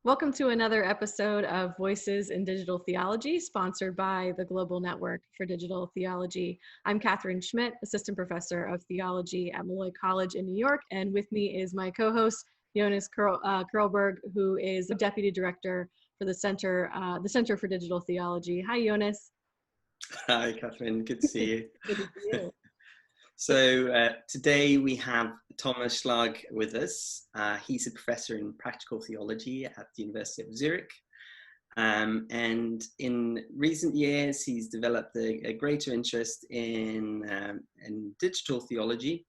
Welcome to another episode of Voices in Digital Theology, sponsored by the Global Network for Digital Theology. I'm Catherine Schmidt, Assistant Professor of Theology at Molloy College in New York, and with me is my co-host, Jonas Kurlberg, who is the Deputy Director for the Center for Digital Theology. Hi, Jonas. Hi, Catherine. Good to see you. Good to see you. So today we have Thomas Schlag with us. He's a professor in practical theology at the University of Zurich. And in recent years, he's developed a greater interest in digital theology.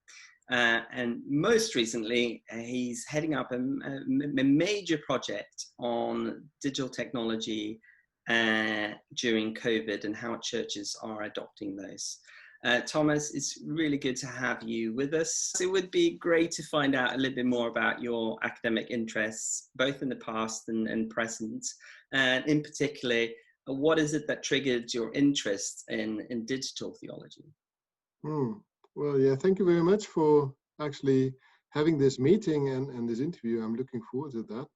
And most recently, he's heading up a major project on digital technology during COVID and how churches are adopting those. Thomas, it's really good to have you with us. It would be great to find out a little bit more about your academic interests, both in the past and present, and in particular, what is it that triggered your interest in digital theology? Well, yeah, thank you very much for actually having this meeting and this interview. I'm looking forward to that.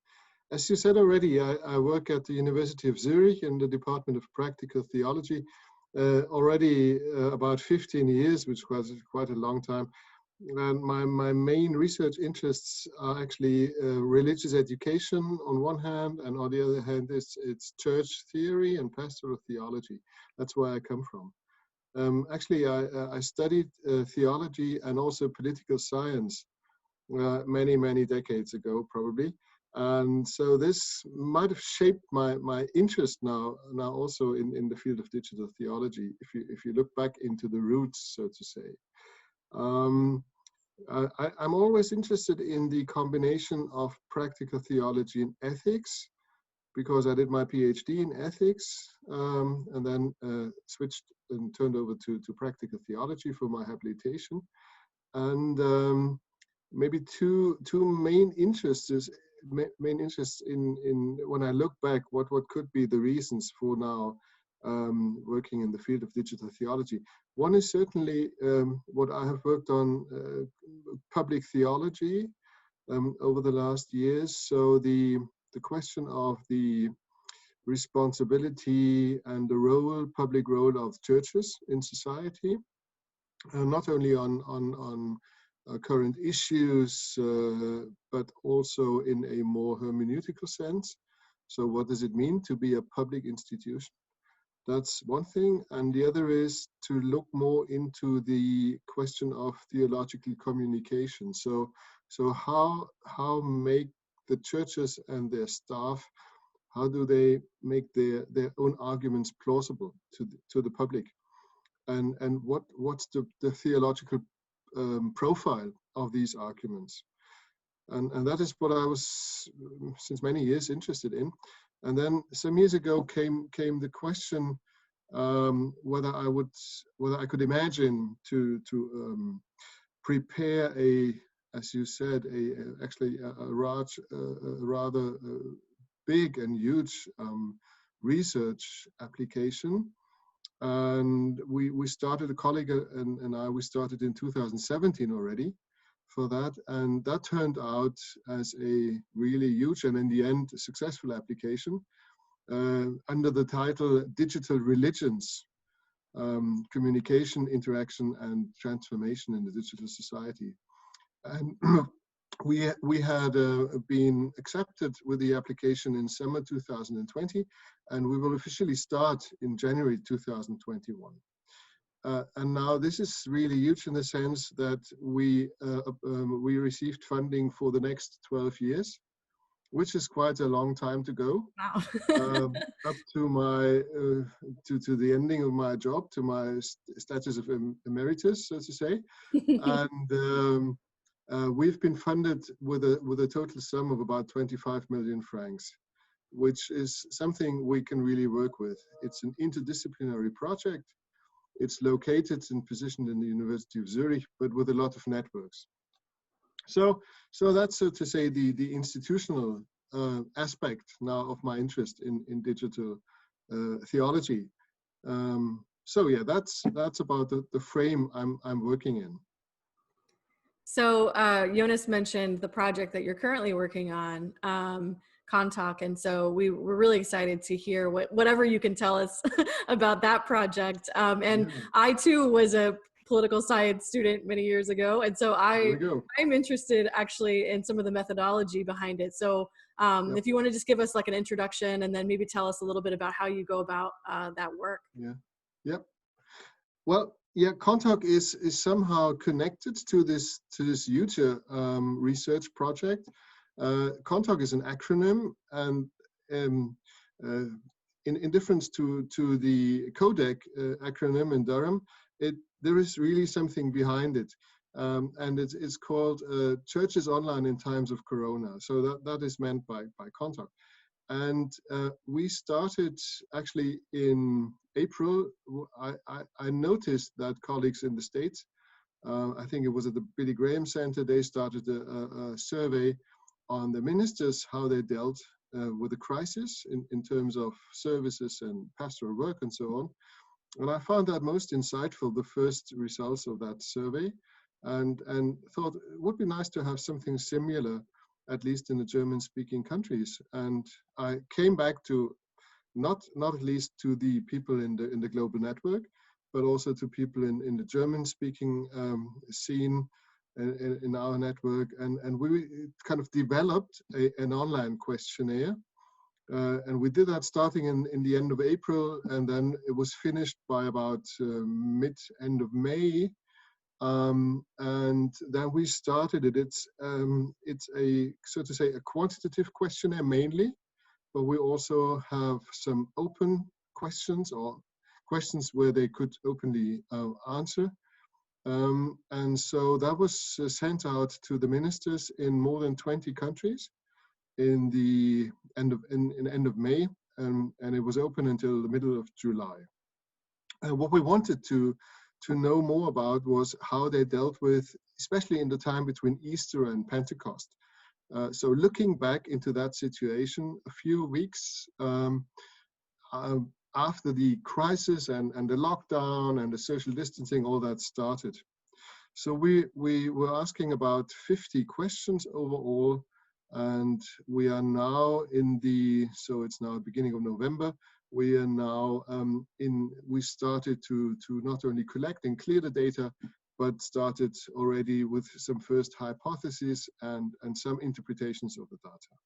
As you said already, I work at the University of Zurich in the Department of Practical Theology. Already about 15 years, which was quite a long time. And my main research interests are actually religious education on one hand, and on the other hand, it's church theory and pastoral theology. That's where I come from. Actually, I studied theology and also political science many decades ago, probably. And so this might have shaped my interest now also in the field of digital theology, if you look back into the roots, so to say. I'm always interested in the combination of practical theology and ethics, because I did my PhD in ethics and then switched and turned over to practical theology for my habilitation. And maybe two main interests in when I look back, what could be the reasons for now working in the field of digital theology. One is certainly what I have worked on, public theology over the last years. So the question of the responsibility and the public role of churches in society, not only on current issues, but also in a more hermeneutical sense. So what does it mean to be a public institution? That's one thing. And the other is to look more into the question of theological communication. So how make the churches and their staff, how do they make their own arguments plausible to the public? And what's the theological profile of these arguments, and that is what I was since many years interested in. And then some years ago came the question whether I could imagine to prepare as you said, actually a rather big and huge research application. And we started, a colleague and I, we started in 2017 already for that. And that turned out as a really huge and in the end successful application under the title Digital Religions, Communication, Interaction and Transformation in the Digital Society. And we had been accepted with the application in summer 2020, and we will officially start in January 2021. And now this is really huge in the sense that we received funding for the next 12 years, which is quite a long time to go. Wow. Up to my to the ending of my job, to my status of emeritus, so to say. And we've been funded with a total sum of about 25 million francs, which is something we can really work with. It's an interdisciplinary project. It's located and positioned in the University of Zurich, but with a lot of networks. So that's, so to say, the institutional aspect now of my interest in digital theology. So yeah, that's about the frame I'm working in. So Jonas mentioned the project that you're currently working on. CONTOC. And so we're really excited to hear whatever you can tell us about that project. And Yeah. I too was a political science student many years ago. And so There we go. I'm interested actually in some of the methodology behind it. So Yep. if you want to just give us like an introduction and then maybe tell us a little bit about how you go about that work. Yeah. Yep. Well, yeah, CONTOC is somehow connected to this huge research project. CONTOC is an acronym, and in difference to the CODEC acronym in Durham, there is really something behind it, and it's called Churches Online in Times of Corona. So that is meant by CONTOC. And we started actually in April. I noticed that colleagues in the States, I think it was at the Billy Graham Center, they started a survey on the ministers, how they dealt with the crisis in terms of services and pastoral work and so on. And I found that most insightful, the first results of that survey, and thought it would be nice to have something similar, at least in the German-speaking countries. And I came back to not at least to the people in the global network, but also to people in the German-speaking scene in our network. And we kind of developed an online questionnaire. And we did that starting in the end of April, and then it was finished by about end of May. And then we started it. It's a, so to say, a quantitative questionnaire mainly, but we also have some open questions or questions where they could openly answer. And so that was sent out to the ministers in more than 20 countries in the end of May, and it was open until the middle of July. And what we wanted to know more about was how they dealt with, especially in the time between Easter and Pentecost. So looking back into that situation, a few weeks after the crisis and the lockdown and the social distancing, all that started. So we were asking about 50 questions overall, and we are now so it's now beginning of November. We are now we started to not only collect and clear the data, but started already with some first hypotheses and some interpretations of the data.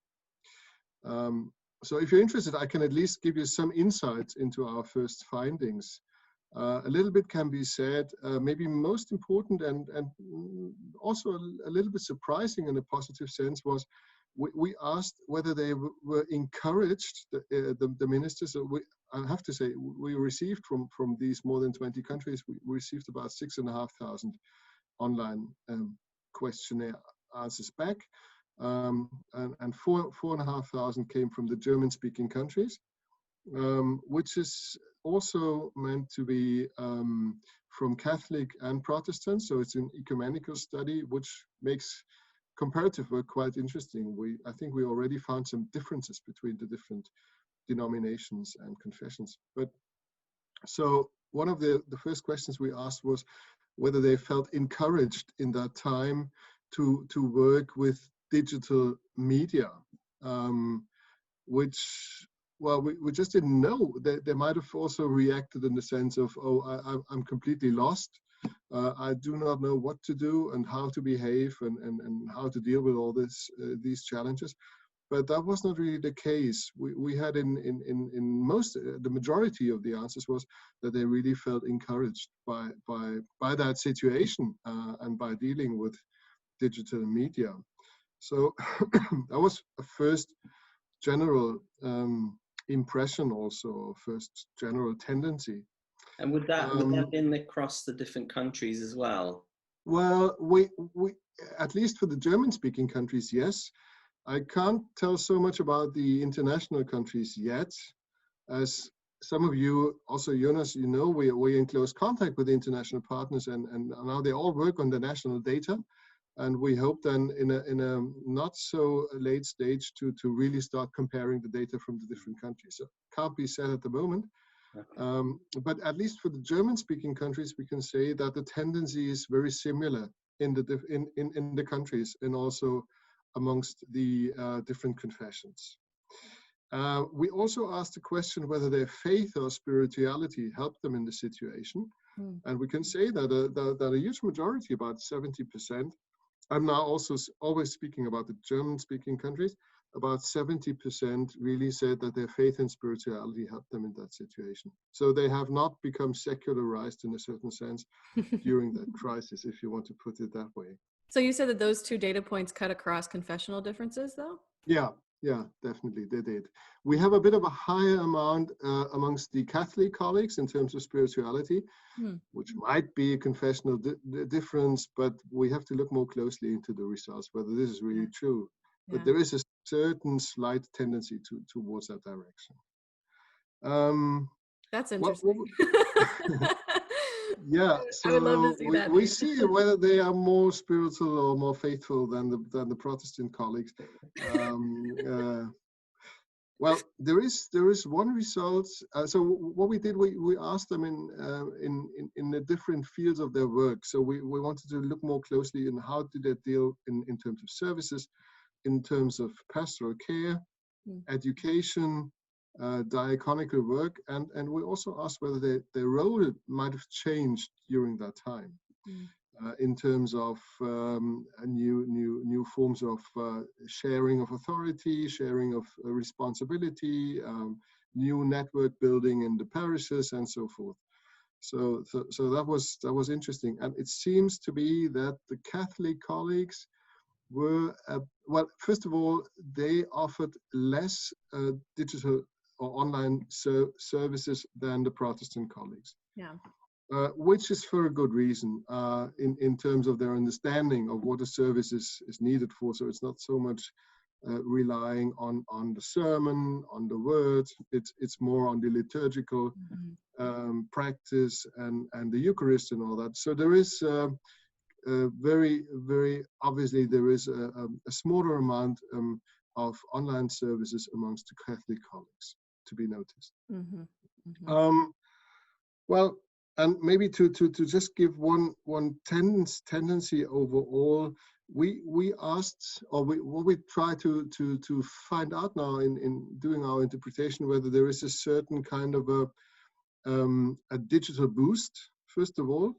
So if you're interested, I can at least give you some insights into our first findings. A little bit can be said, maybe most important and also a little bit surprising in a positive sense was we asked whether they were encouraged, the ministers. I have to say, we received from these more than 20 countries, we received about 6,500 online questionnaire answers back, and 4,500 came from the German-speaking countries, which is also meant to be from Catholic and Protestant. So it's an ecumenical study, which makes comparative work quite interesting. I think we already found some differences between the different denominations and confessions. But so one of the first questions we asked was whether they felt encouraged in that time to work with digital media, which, well, we just didn't know. They might have also reacted in the sense of, oh, I'm completely lost. I do not know what to do and how to behave and how to deal with all these challenges. But that was not really the case. We had in most, the majority of the answers was that they really felt encouraged by that situation and by dealing with digital media. So that was a first general impression, also first general tendency. And would that have been across the different countries as well? Well, we at least for the German-speaking countries, yes. I can't tell so much about the international countries yet. As some of you, also Jonas, you know, we're in close contact with international partners, and now they all work on the national data. And we hope then in a not so late stage to really start comparing the data from the different countries. So can't be said at the moment. Okay. But at least for the German-speaking countries, we can say that the tendency is very similar in the countries and also amongst the different confessions. We also asked the question whether their faith or spirituality helped them in the situation. And we can say that a huge majority, about 70%, I'm now also always speaking about the German-speaking countries, about 70% really said that their faith and spirituality helped them in that situation. So they have not become secularized in a certain sense during that crisis, if you want to put it that way. So you said that those two data points cut across confessional differences, though? Yeah, definitely, they did. We have a bit of a higher amount amongst the Catholic colleagues in terms of spirituality, which might be a confessional difference, but we have to look more closely into the results, whether this is really true. But there is a certain slight tendency towards that direction. That's interesting. Yeah, so I would love to see that. We see whether they are more spiritual or more faithful than the Protestant colleagues. Well, there is one result. So what we did, we asked them in the different fields of their work. So we wanted to look more closely in how did they deal in terms of services, in terms of pastoral care, education, diaconical work, and we also asked whether their role might have changed during that time, in terms of new forms of sharing of authority, sharing of responsibility, new network building in the parishes, and so forth. So that was interesting, and it seems to be that the Catholic colleagues were well. First of all, they offered less digital or online services than the Protestant colleagues. Yeah. Which is for a good reason, in terms of their understanding of what a service is needed for. So it's not so much relying on the sermon, on the words. It's more on the liturgical practice and the Eucharist and all that. So there is very, very obviously there is a smaller amount of online services amongst the Catholic colleagues to be noticed. Well, and maybe to just give one tendency overall, we asked, or what we try to find out now in doing our interpretation, whether there is a certain kind of a digital boost, first of all,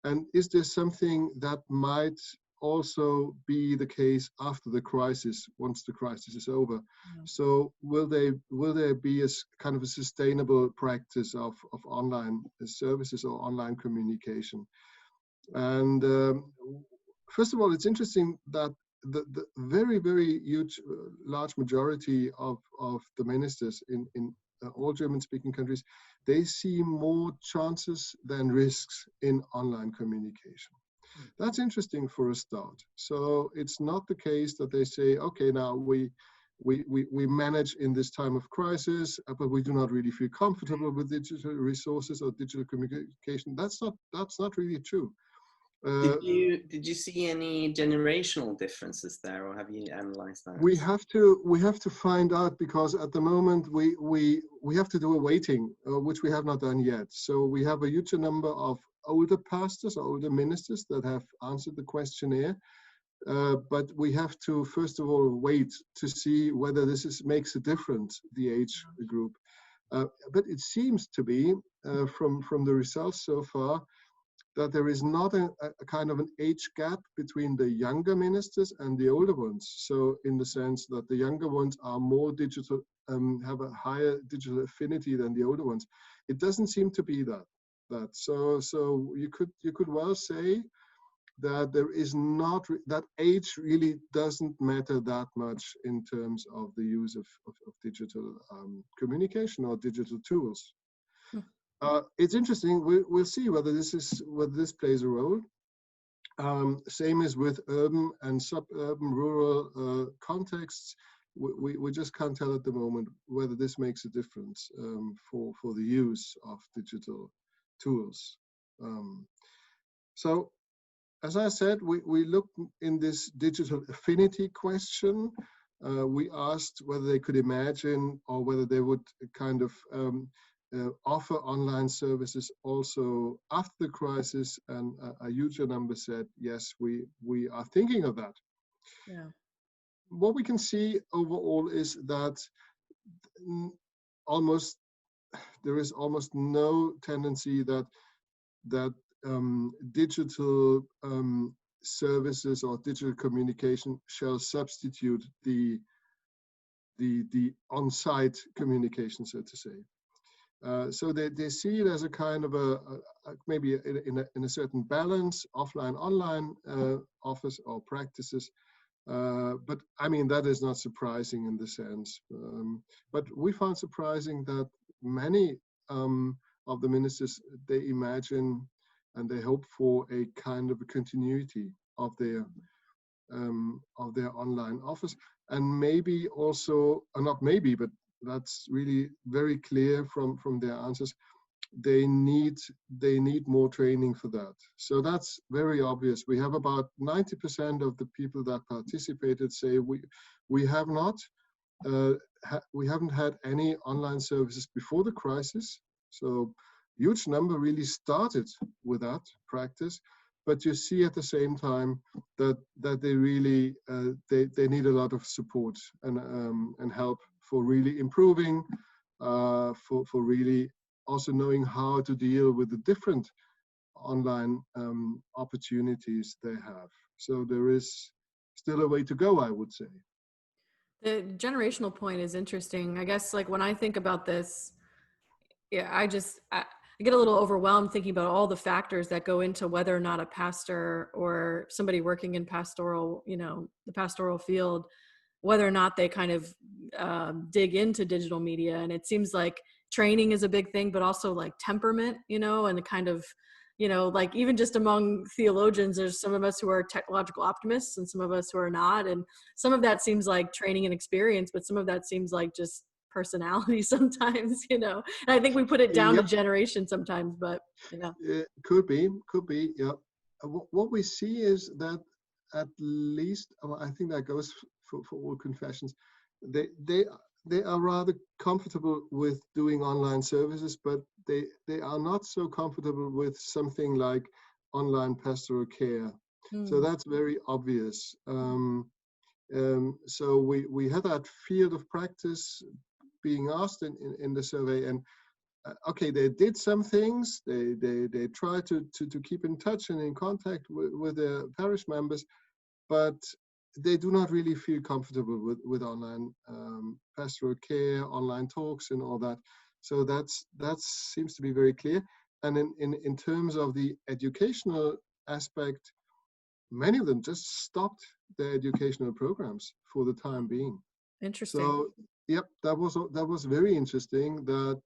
and is there something that might also be the case after the crisis, once the crisis is over? So will there be a kind of a sustainable practice of online services or online communication? And first of all, it's interesting that the very, very huge, large majority of the ministers in all German-speaking countries, they see more chances than risks in online communication. That's interesting for a start. So it's not the case that they say, okay, now we manage in this time of crisis, but we do not really feel comfortable with digital resources or digital communication. That's not really true. Did you see any generational differences there, or have you analyzed that? We have to find out, because at the moment we have to do a weighting, which we have not done yet. So we have a huge number of older pastors or older ministers that have answered the questionnaire, but we have to first of all wait to see whether this makes a difference, the age group. But it seems to be from the results so far that there is not a kind of an age gap between the younger ministers and the older ones. So in the sense that the younger ones are more digital, have a higher digital affinity than the older ones. It doesn't seem to be that. So you could well say that there is not, that age really doesn't matter that much in terms of the use of digital communication or digital tools. It's interesting. We'll see whether this plays a role. Same as with urban and suburban, rural contexts. We just can't tell at the moment whether this makes a difference for the use of digital tools. So, as I said, we looked in this digital affinity question. We asked whether they could imagine, or whether they would kind of offer online services also after the crisis, and a huge number said yes, we are thinking of that. Yeah. What we can see overall is that almost there is almost no tendency that digital services or digital communication shall substitute the on-site communication, so to say. So they see it as a kind of a maybe in a certain balance, offline, online office or practices. But I mean, that is not surprising in the sense. But we found surprising that many of the ministers, they imagine and they hope for a kind of a continuity of their online office, and maybe also, not maybe, but that's really very clear from their answers. They need more training for that. So that's very obvious. We have about 90% of the people that participated say we haven't had any online services before the crisis. So huge number really started with that practice. But you see at the same time that they really they need a lot of support and help for really improving, for really also knowing how to deal with the different online opportunities they have. So there is still a way to go, I would say. The generational point is interesting. I guess, like, when I think about this, yeah, I get a little overwhelmed thinking about all the factors that go into whether or not a pastor or somebody working in pastoral, the pastoral field, whether or not they kind of dig into digital media. And it seems like training is a big thing, but also like temperament, and the kind of, like even just among theologians, there's some of us who are technological optimists and some of us who are not. And some of that seems like training and experience, but some of that seems like just personality sometimes, and I think we put it down to generation sometimes, but it could be, yeah. What we see is that at least, I think that goes for all confessions, they are rather comfortable with doing online services, but they are not so comfortable with something like online pastoral care. So that's very obvious. So we had that field of practice being asked in the survey, and okay, they did some things. They tried to keep in touch and in contact with their parish members, but they do not really feel comfortable with online pastoral care, online talks, and all that. So that seems to be very clear. And in terms of the educational aspect, many of them just stopped their educational programs for the time being. Interesting. So yep, that was very interesting. That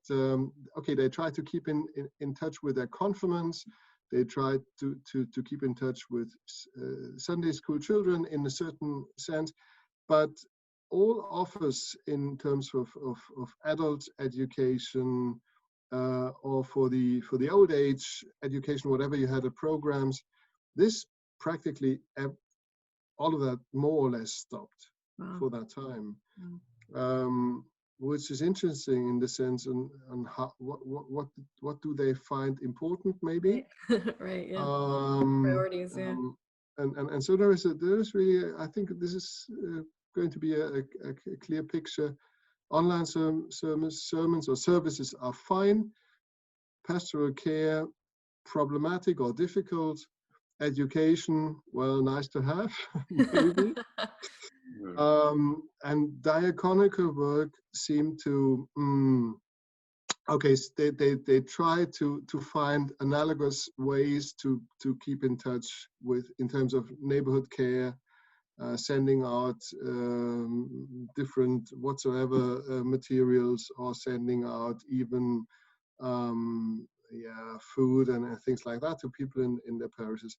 okay, they tried to keep in touch with their confirmants. They tried to keep in touch with Sunday school children in a certain sense, but all offers in terms of adult education or for the old age education, whatever you had the programs, this practically all of that more or less stopped for that time. Which is interesting in the sense on how what do they find important, maybe. Right, yeah. Priorities, yeah. And so there is really, I think this is going to be a clear picture. Online sermons or services are fine. Pastoral care, problematic or difficult. Education, well, nice to have, maybe. And diaconical work seemed to okay, they try to find analogous ways to keep in touch with, in terms of neighborhood care, sending out different whatsoever materials, or sending out even food and things like that to people in their parishes.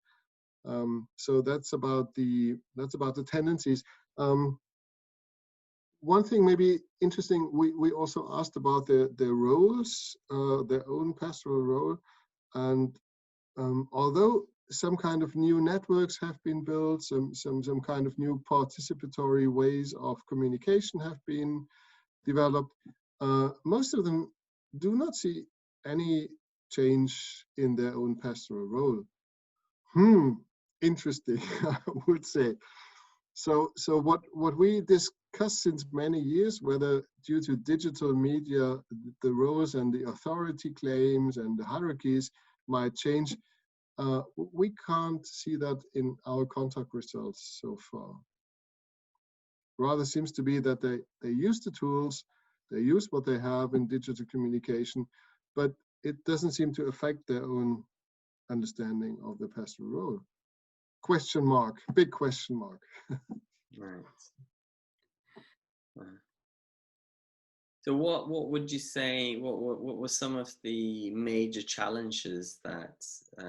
So that's about the tendencies. One thing maybe interesting, we also asked about their roles, their own pastoral role, and although some kind of new networks have been built, some kind of new participatory ways of communication have been developed, most of them do not see any change in their own pastoral role. Interesting, I would say. So what we discussed since many years whether due to digital media, the roles and the authority claims and the hierarchies might change. We can't see that in our CONTOC results so far. Rather seems to be that they use the tools, they use what they have in digital communication, but it doesn't seem to affect their own understanding of the pastoral role. Question mark, big question mark. Right. So what would you say, what were some of the major challenges that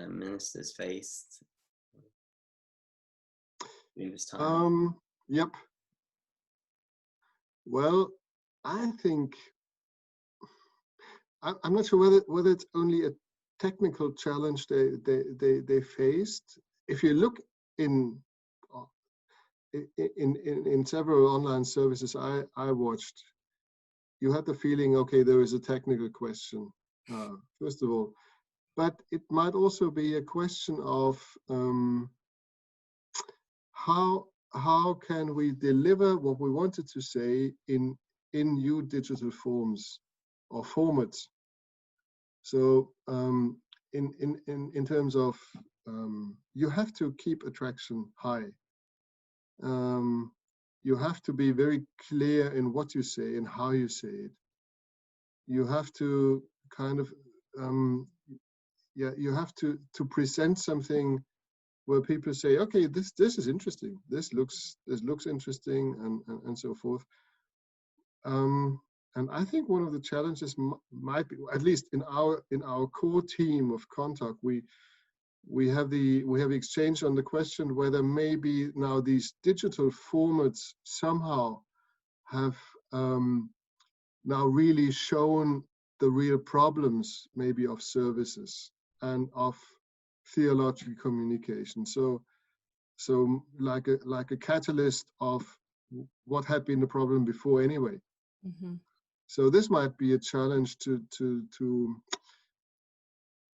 ministers faced in this time? Yep. Well, I think I'm not sure whether it's only a technical challenge they faced. If you look in several online services I watched, you had the feeling, okay, there is a technical question, first of all, but it might also be a question of how can we deliver what we wanted to say in new digital forms or formats. So in terms of you have to keep attraction high. You have to be very clear in what you say and how you say it. You have to kind of you have to present something where people say, okay, this is interesting. This looks interesting, and so forth. And I think one of the challenges might be, at least in our core team of CONTOC, we have exchange on the question whether maybe now these digital formats somehow have now really shown the real problems maybe of services and of theological communication. So like a catalyst of what had been the problem before anyway. Mm-hmm. So this might be a challenge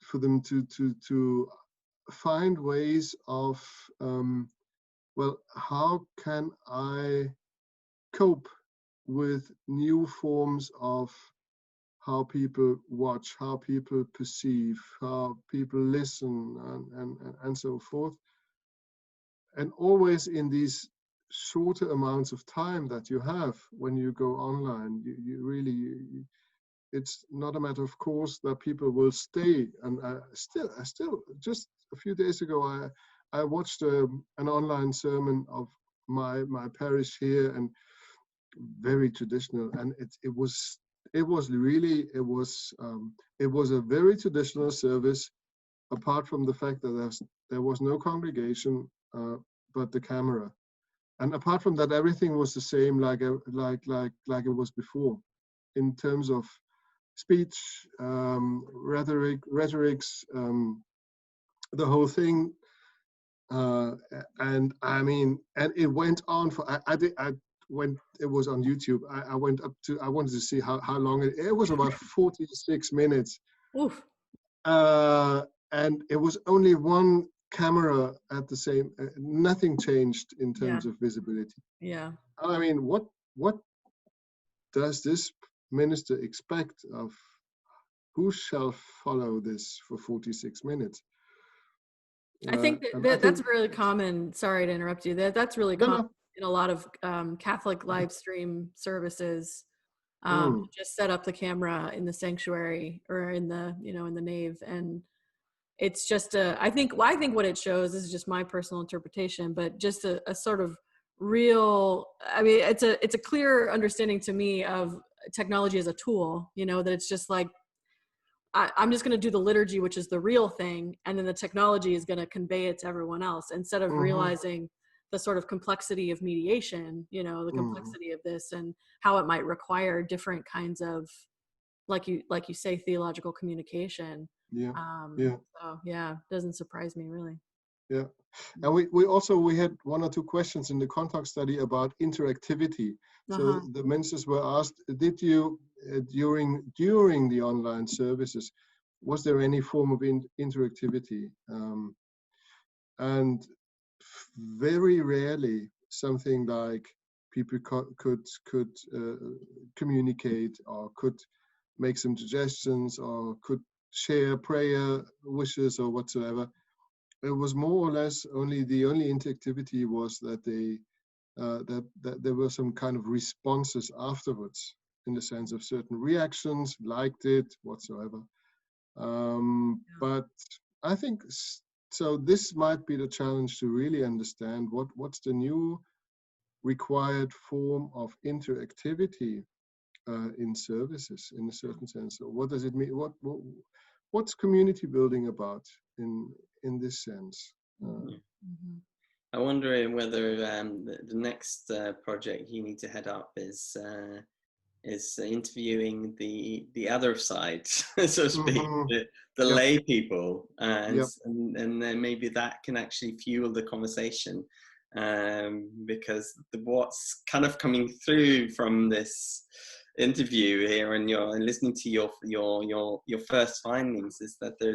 for them to find ways of well, how can I cope with new forms of how people watch, how people perceive, how people listen, and so forth. And always in these shorter amounts of time that you have when you go online, you really, it's not a matter of course that people will stay. And I still just a few days ago, I watched an online sermon of my parish here, and very traditional, and it was a very traditional service, apart from the fact that there was no congregation but the camera, and apart from that, everything was the same, like it was before, in terms of speech, rhetorics, the whole thing, and I mean, and it went on for when it was on YouTube, I wanted to see how long it was, about 46 minutes. Oof. And it was only one camera at the same, nothing changed in terms of visibility. Yeah. I mean, what does this minister expect of who shall follow this for 46 minutes? I think that's really common. Sorry to interrupt you. That's really common in a lot of Catholic live stream services. Just set up the camera in the sanctuary or in the in the nave, and it's just I think what it shows, this is just my personal interpretation, but just a sort of real. I mean, it's a clear understanding to me of technology as a tool. That it's just like, I'm just going to do the liturgy, which is the real thing, and then the technology is going to convey it to everyone else, instead of realizing the sort of complexity of mediation, the complexity of this, and how it might require different kinds of, like you say, theological communication. Yeah. So yeah, doesn't surprise me really. Yeah. And we had one or two questions in the CONTOC study about interactivity. So the ministers were asked, did you during the online services, was there any form of interactivity? And very rarely something like people could communicate, or could make some suggestions, or could share prayer wishes or whatsoever. It was more or less the only interactivity was that that there were some kind of responses afterwards, in the sense of certain reactions, liked it, whatsoever. But I think so. This might be the challenge to really understand what's the new required form of interactivity in services, in a certain sense. So what does it mean? What's community building about in this sense? I wonder whether the next project you need to head up is interviewing the other side, so to speak, the lay people, and then maybe that can actually fuel the conversation, because what's kind of coming through from this interview here, and you're listening to your first findings, is that there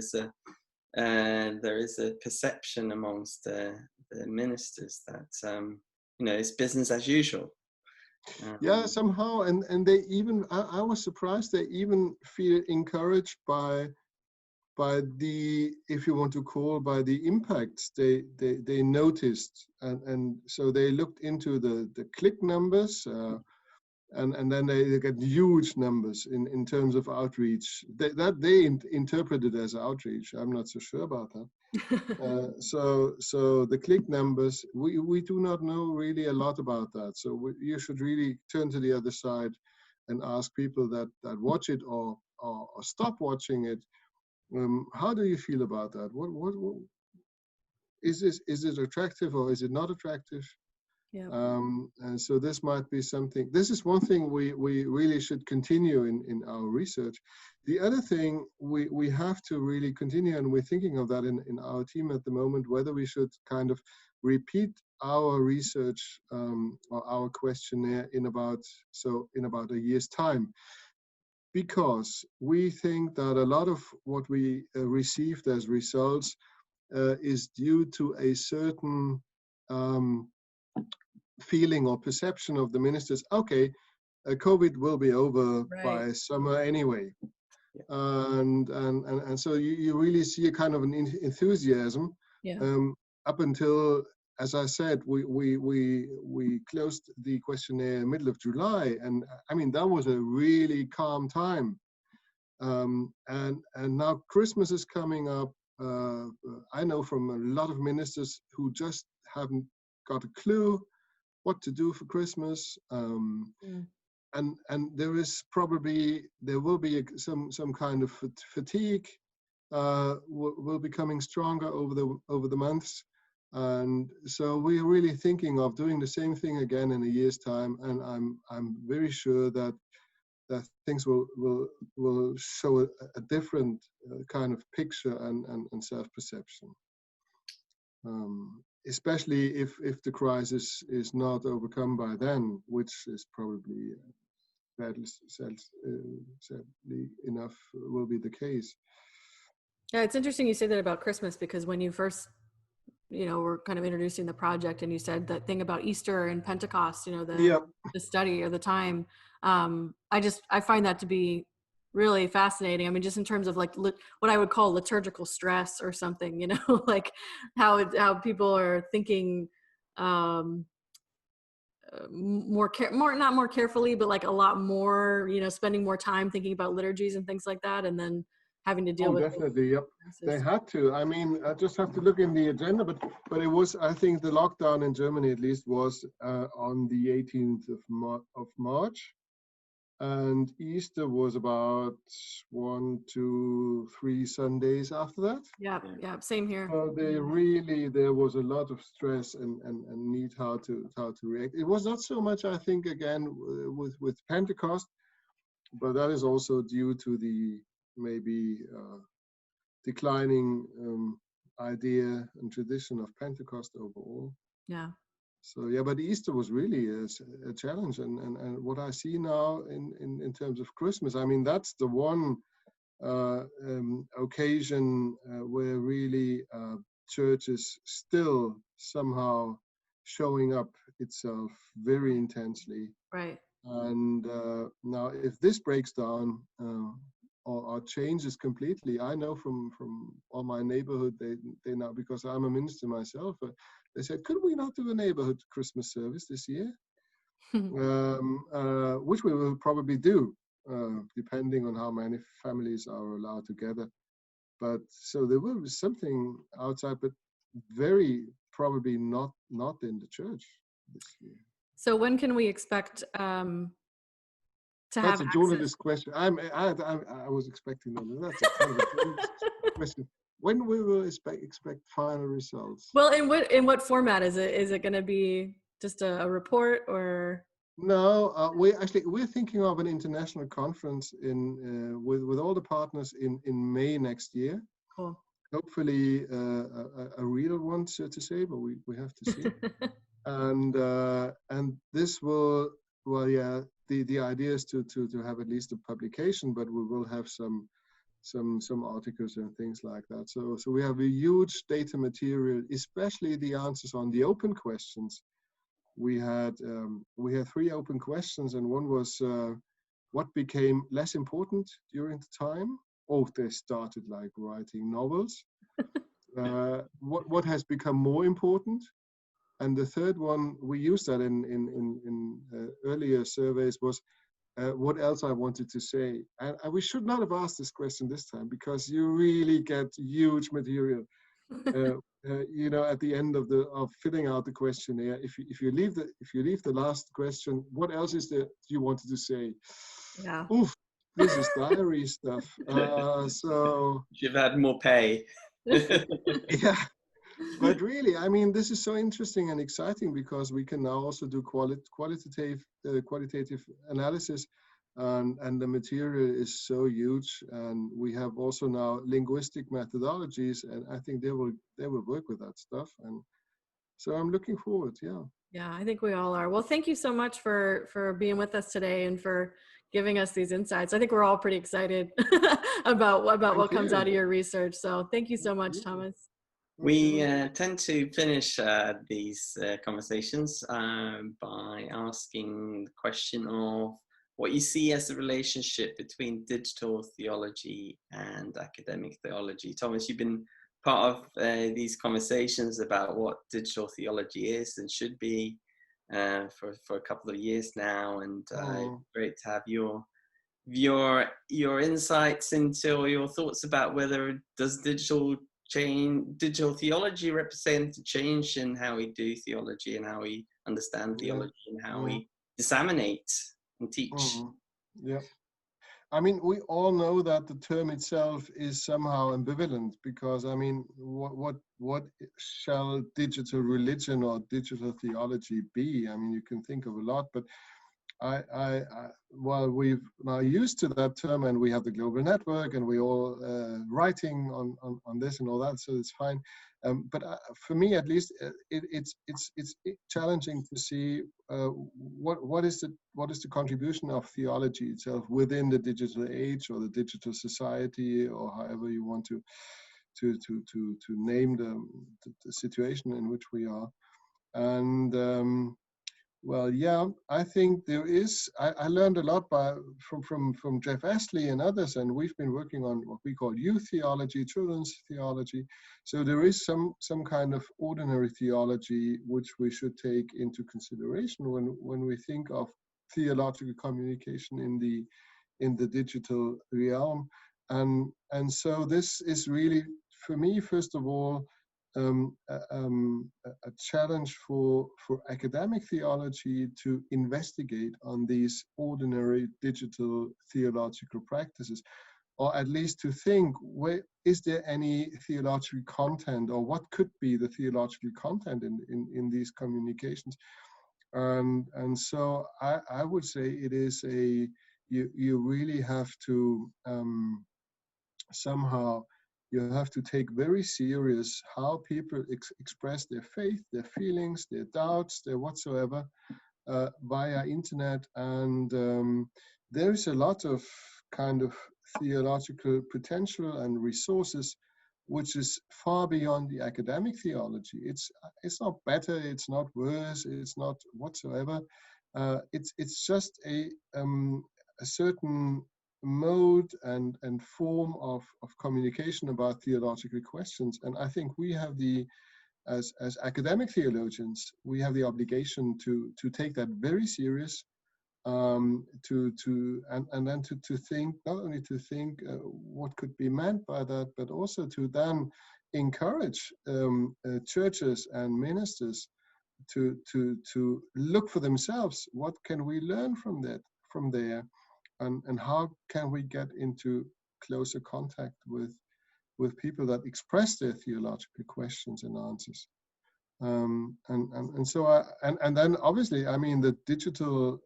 is a perception amongst the ministers that it's business as usual. Yeah, somehow, and they even, I was surprised, they even feel encouraged by the, if you want to call, by the impacts they noticed, and so they looked into the click numbers, and then they get huge numbers in terms of outreach. They interpreted as outreach. I'm not so sure about that. So the click numbers, we do not know really a lot about that. So you should really turn to the other side and ask people that watch it or stop watching it. How do you feel about that? What is this? Is it attractive or is it not attractive? Yeah. And so this might be something. This is one thing we really should continue in our research. The other thing we have to really continue, and we're thinking of that in our team at the moment, whether we should kind of repeat our research or our questionnaire in about a year's time, because we think that a lot of what we received as results is due to a certain feeling or perception of the ministers. Okay, COVID will be over by summer anyway, and so you really see a kind of an enthusiasm up until, as I said, we closed the questionnaire middle of July, and I mean that was a really calm time, and now Christmas is coming up. I know from a lot of ministers who just haven't got a clue what to do for Christmas, and there will be some kind of fatigue will be coming stronger over the months, and so we're really thinking of doing the same thing again in a year's time, and I'm very sure that things will show a different kind of picture and self-perception. Especially if the crisis is not overcome by then, which is probably sadly enough will be the case. Yeah, it's interesting you say that about Christmas, because when you first, were kind of introducing the project, and you said that thing about Easter and Pentecost, the study or the time, I find that to be really fascinating. I mean, just in terms of like what I would call liturgical stress or something, like how people are thinking not more carefully, but like a lot more, spending more time thinking about liturgies and things like that, and then having to deal with. Definitely, yep. They had to. I mean, I just have to look in the agenda, but it was, I think the lockdown in Germany at least was on the 18th of March. And Easter was about 1, 2, 3 Sundays after that. Yeah, same here. So there was a lot of stress and need how to react. It was not so much, I think, again with Pentecost, but that is also due to the maybe declining idea and tradition of Pentecost overall. Yeah. So yeah, but Easter was really a challenge, and what I see now in terms of Christmas, I mean that's the one occasion where really churches still somehow showing up itself very intensely. Right. And now, if this breaks down or changes completely, I know from all my neighborhood, they now, because I'm a minister myself, they said, could we not do a neighborhood Christmas service this year? Which we will probably do, depending on how many families are allowed together. But so there will be something outside, but very probably not in the church this year. So when can we expect to That's have a access? journalist question. I was expecting that. That's a kind of a journalist question. When we will expect final results? Well, in what format is it? Is it going to be just a report, or? No, we're thinking of an international conference with all the partners in May next year. Cool. Hopefully a real one, so to say, but we have to see. And this will, well, yeah, the idea is to have at least a publication, but we will have some articles and things like that. So we have a huge data material, especially the answers on the open questions. We had 3 open questions, and one was what became less important during the time. Oh, they started like writing novels. What has become more important? And the third one, we used that in earlier surveys, was what else I wanted to say. And we should not have asked this question this time, because you really get huge material. At the end of filling out the questionnaire, if you leave the last question, what else is there you wanted to say? Yeah. Oof, this is diary stuff. So you've had more pay. Yeah, but really, I mean, this is so interesting and exciting, because we can now also do qualitative analysis. And the material is so huge, and we have also now linguistic methodologies, and I think they will work with that stuff, and so I'm looking forward. Yeah, I think we all are. Well, thank you so much for being with us today and for giving us these insights. I think we're all pretty excited about what comes out of your research. So thank you so much, Thomas. We tend to finish these conversations by asking the question of what you see as the relationship between digital theology and academic theology. Thomas, you've been part of these conversations about what digital theology is and should be for a couple of years now, and great to have your insights into, or your thoughts about whether does digital theology represent a change in how we do theology and how we understand theology and how we disseminate and teach. Yeah, I mean, we all know that the term itself is somehow ambivalent, because I mean, what shall digital religion or digital theology be? I mean, you can think of a lot, but well, we've now used to that term, and we have the global network, and we all writing on this and all that, so it's fine. But for me, at least, it's challenging to see what is the contribution of theology itself within the digital age or the digital society, or however you want to name the situation in which we are. And well, yeah, I think there is. I learned a lot from Jeff Astley and others, and we've been working on what we call youth theology, children's theology. So there is some kind of ordinary theology which we should take into consideration when we think of theological communication in the digital realm. And so this is really, for me, first of all, a challenge for academic theology to investigate on these ordinary digital theological practices, or at least to think, is there any theological content, or what could be the theological content in these communications? And so I would say it is you really have to somehow, you have to take very serious how people express their faith, their feelings, their doubts, their whatsoever via internet. And there is a lot of kind of theological potential and resources which is far beyond the academic theology. It's not better, it's not worse, it's not whatsoever. It's just a certain mode and form of communication about theological questions. And I think we have as academic theologians, we have the obligation to take that very serious, and then to think, not only to think what could be meant by that, but also to then encourage churches and ministers to look for themselves. What can we learn from there, and how can we get into closer contact with people that express their theological questions and answers. And then obviously, I mean, the digital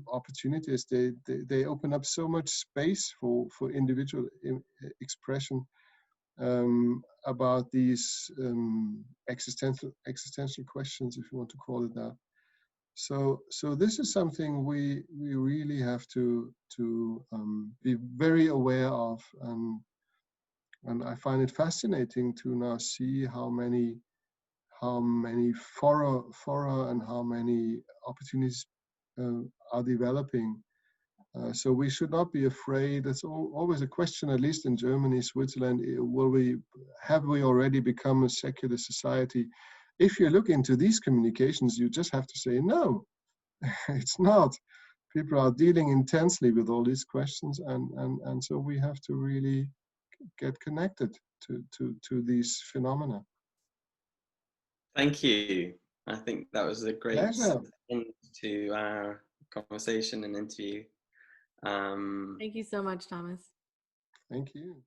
opportunities, they open up so much space for individual expression about these existential questions, if you want to call it that. So this is something we really have to be very aware of, and I find it fascinating to now see how many fora and how many opportunities are developing. So we should not be afraid. It's always a question, at least in Germany, Switzerland, have we already become a secular society? If you look into these communications, you just have to say, no, it's not. People are dealing intensely with all these questions, and so we have to really get connected to these phenomena. Thank you. I think that was a great Pleasure. end to our conversation and interview. Thank you so much, Thomas. Thank you.